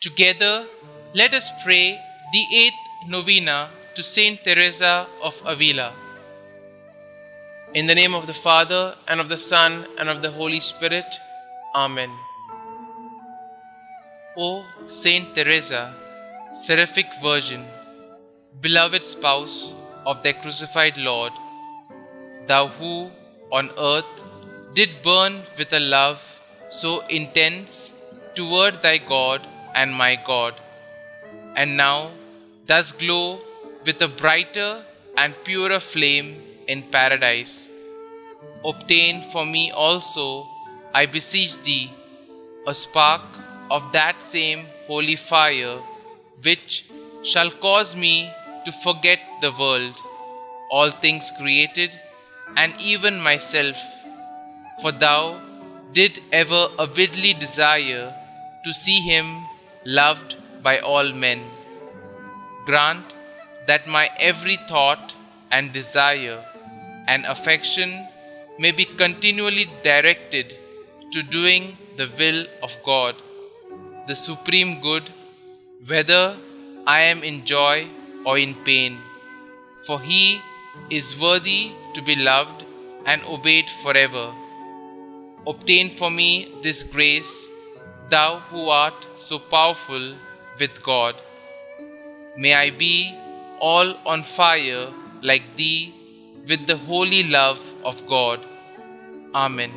Together, let us pray the 8th novena to Saint Teresa of Avila. In the name of the Father, and of the Son, and of the Holy Spirit. Amen. O Saint Teresa, Seraphic Virgin, beloved spouse of their crucified Lord, thou who on earth did burn with a love so intense toward thy God and my God, and now does glow with a brighter and purer flame in paradise. Obtain for me also, I beseech thee, a spark of that same holy fire, which shall cause me to forget the world, all things created, and even myself, for thou did ever avidly desire to see him loved by all men. Grant that my every thought and desire and affection may be continually directed to doing the will of God, the supreme good, whether I am in joy or in pain, for he is worthy to be loved and obeyed forever. Obtain for me this grace, thou who art so powerful with God. May I be all on fire like thee with the holy love of God. Amen.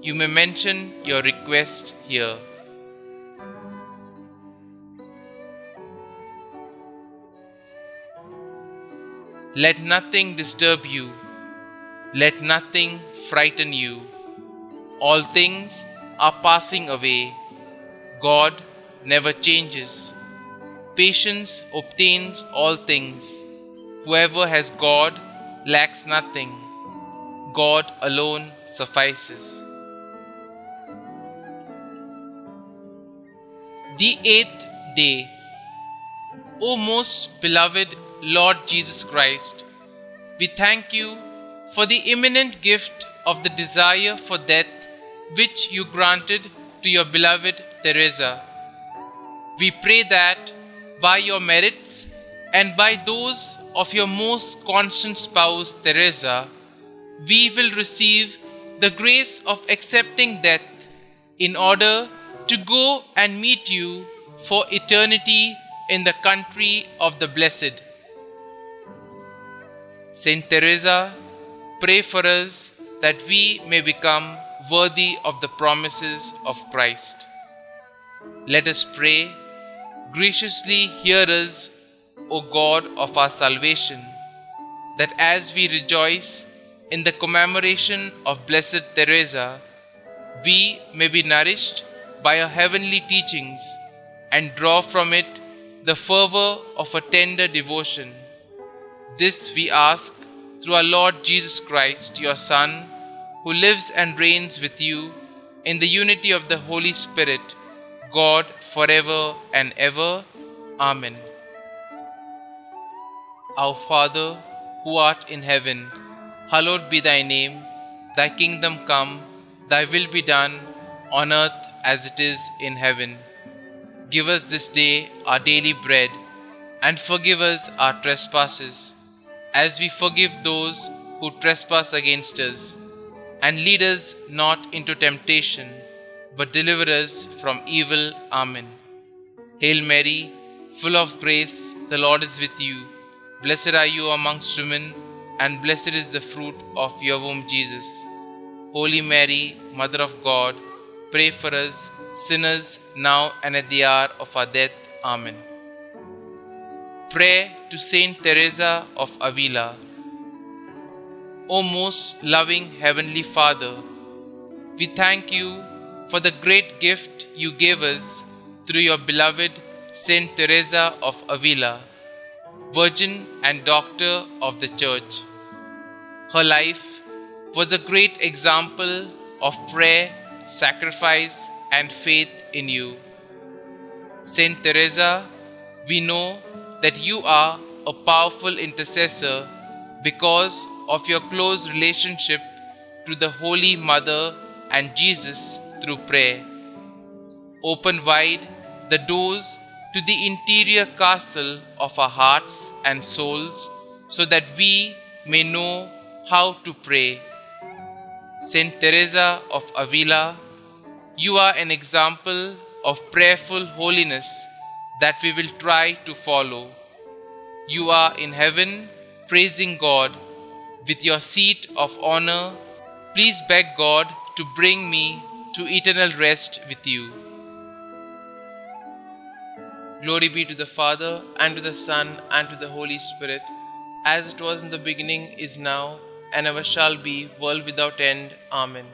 You may mention your request here. Let nothing disturb you. Let nothing frighten you. All things are passing away. God never changes. Patience obtains all things. Whoever has God lacks nothing. God alone suffices. The 8th day. O most beloved Lord Jesus Christ, we thank you for the imminent gift of the desire for death which you granted to your beloved Teresa. We pray that by your merits and by those of your most constant spouse Teresa, we will receive the grace of accepting death in order to go and meet you for eternity in the country of the blessed. Saint Teresa, pray for us that we may become worthy of the promises of Christ. Let us pray. Graciously hear us, O God of our salvation, that as we rejoice in the commemoration of Blessed Teresa, we may be nourished by her heavenly teachings and draw from it the fervor of a tender devotion. This we ask through our Lord Jesus Christ, your Son, who lives and reigns with you in the unity of the Holy Spirit, God, forever and ever. Amen. Our Father, who art in heaven, hallowed be thy name. Thy kingdom come, thy will be done, on earth as it is in heaven. Give us this day our daily bread, and forgive us our trespasses, as we forgive those who trespass against us. And lead us not into temptation, but deliver us from evil. Amen. Hail Mary, full of grace, the Lord is with you. Blessed are you amongst women, and blessed is the fruit of your womb, Jesus. Holy Mary, Mother of God, pray for us sinners now and at the hour of our death. Amen. Prayer to Saint Teresa of Avila. O most loving Heavenly Father, we thank you for the great gift you gave us through your beloved Saint Teresa of Avila, Virgin and Doctor of the Church. Her life was a great example of prayer, sacrifice, and faith in you. Saint Teresa, we know that you are a powerful intercessor because of your close relationship to the Holy Mother and Jesus through prayer. Open wide the doors to the interior castle of our hearts and souls so that we may know how to pray. Saint Teresa of Avila, you are an example of prayerful holiness that we will try to follow. You are in heaven praising God with your seat of honor. Please beg God to bring me to eternal rest with you. Glory be to the Father, and to the Son, and to the Holy Spirit, as it was in the beginning, is now, and ever shall be, world without end. Amen.